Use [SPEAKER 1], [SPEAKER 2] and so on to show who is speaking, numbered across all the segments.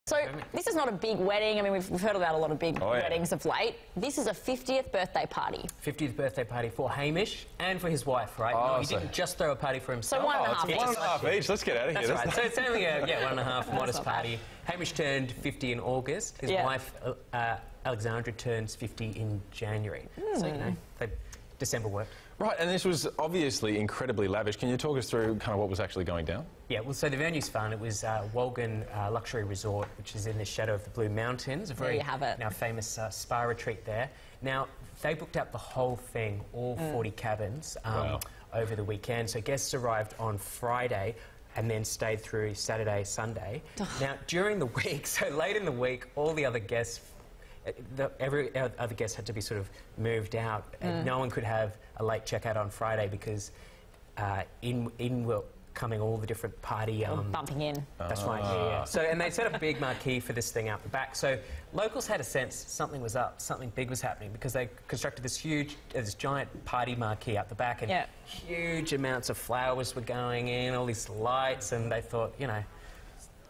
[SPEAKER 1] So this is not a big wedding. I mean, we've heard about a lot of big weddings of late. This is a 50th birthday party.
[SPEAKER 2] 50th birthday party for Hamish and for his wife, right?
[SPEAKER 3] Oh,
[SPEAKER 2] no, he didn't just throw a party for himself.
[SPEAKER 1] So one and a half each.
[SPEAKER 3] 1.5 each. Let's get out of here.
[SPEAKER 2] That's right. So it's only a 1.5 modest party. Hamish turned 50 in August. His wife, Alexandra, turns 50 in January. So, you know, December worked.
[SPEAKER 3] Right, and this was obviously incredibly lavish. Can you talk us through kind of what was actually going down?
[SPEAKER 2] Yeah, well, so the venue's fun. It was Wolgan Luxury Resort, which is in the shadow of the Blue Mountains. A very now famous spa retreat there. Now, they booked out the whole thing, all 40 cabins, over the weekend. So guests arrived on Friday and then stayed through Saturday, Sunday. Now, during the week, so late in the week, all the other guests, every other guest had to be sort of moved out. And no one could have a late checkout on Friday because in were coming all the different party...
[SPEAKER 1] bumping in.
[SPEAKER 2] That's right, yeah. So, and they set up a big marquee for this thing out the back. So locals had a sense something was up, something big was happening because they constructed this huge, this giant party marquee out the back and huge amounts of flowers were going in, all these lights, and they thought, you know,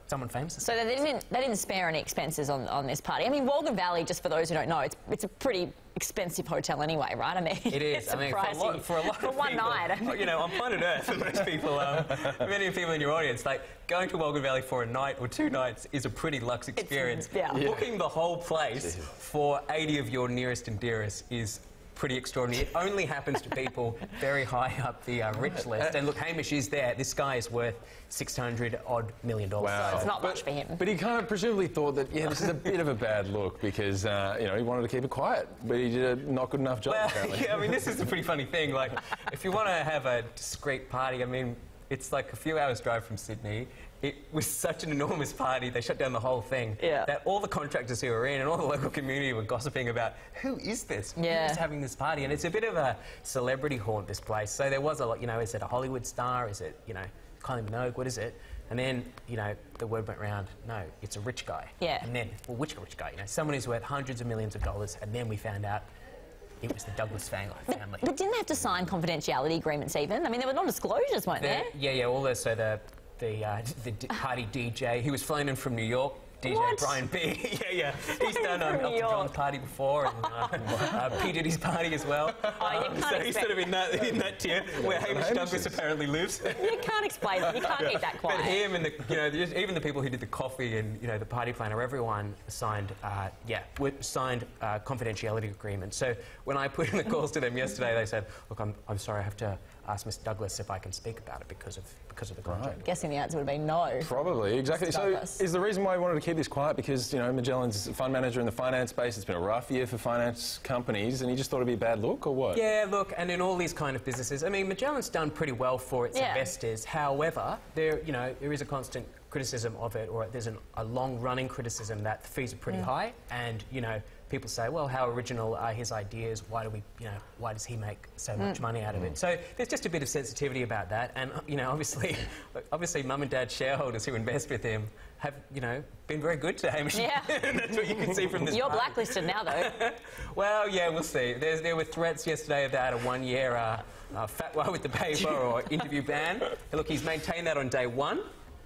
[SPEAKER 2] someone famous.
[SPEAKER 1] So they didn't spare any expenses on this party. I mean, Wolgan Valley, just for those who don't know, it's a pretty expensive hotel anyway, right? I mean,
[SPEAKER 2] it is.
[SPEAKER 1] It's
[SPEAKER 2] for a lot of
[SPEAKER 1] one
[SPEAKER 2] people,
[SPEAKER 1] night.
[SPEAKER 2] You know, on planet Earth, for most people, many people in your audience, like going to Wolgan Valley for a night or 2 nights is a pretty luxe experience. Booking the whole place for 80 of your nearest and dearest is pretty extraordinary. It only happens to people very high up the rich list. And look, Hamish is there. This guy is worth $600-odd million.
[SPEAKER 3] Wow.
[SPEAKER 1] So it's not much for him.
[SPEAKER 3] But he kind of presumably thought that, this is a bit of a bad look because, you know, he wanted to keep it quiet, but he did a not good enough job, apparently.
[SPEAKER 2] Yeah, I mean, this is a pretty funny thing. Like, if you want to have a discreet party, I mean, it's like a few hours' drive from Sydney. It was such an enormous party, they shut down the whole thing, that all the contractors who were in and all the local community were gossiping about, who is this? Who is having this party? And it's a bit of a celebrity haunt, this place. So there was a lot, you know, is it a Hollywood star? Is it, you know, Kylie Minogue? What is it? And then, you know, the word went round, no, it's a rich guy. And then, well, which rich guy? You know, someone who's worth hundreds of millions of dollars, and then we found out it was the Douglas family.
[SPEAKER 1] But didn't they have to sign confidentiality agreements even? I mean, there were non-disclosures, weren't there?
[SPEAKER 2] Yeah, all those, so the party DJ, he was flown in from New York, DJ Brian B. He's done Elton John's party before and P. Diddy's party as well. So he's sort of in that tier where Hamish Douglas apparently lives.
[SPEAKER 1] You can't explain it. You can't keep that quiet.
[SPEAKER 2] But him and even the people who did the coffee and the party planner, everyone signed confidentiality agreements. So when I put in the calls to them yesterday, they said, "Look, I'm sorry, I have to ask Mr. Douglas if I can speak about it because of the contract."
[SPEAKER 1] I'm guessing the answer would have been no.
[SPEAKER 3] Probably, exactly. So is the reason why you wanted to keep this quiet because, Magellan's a fund manager in the finance space, it's been a rough year for finance companies, and you just thought it'd be a bad look, or what?
[SPEAKER 2] Yeah, look, and in all these kind of businesses, I mean, Magellan's done pretty well for its investors. However, there is a constant criticism of it, or there's a long-running criticism that the fees are pretty high, and, people say, well, how original are his ideas? Why does he make so much money out of it? So there's just a bit of sensitivity about that, and obviously, mum and dad shareholders who invest with him have been very good to Hamish.
[SPEAKER 1] Yeah,
[SPEAKER 2] that's what you can see from this.
[SPEAKER 1] You're blacklisted now, though.
[SPEAKER 2] Well, yeah, we'll see. There were threats yesterday about a 1-year fatwa with the paper or interview ban. Look, he's maintained that on day 1.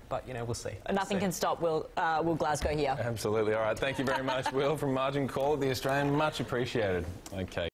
[SPEAKER 2] But, we'll see.
[SPEAKER 1] Nothing can stop Will Glasgow here.
[SPEAKER 3] Absolutely. All right. Thank you very much, Will, from Margin Call, The Australian. Much appreciated. Okay.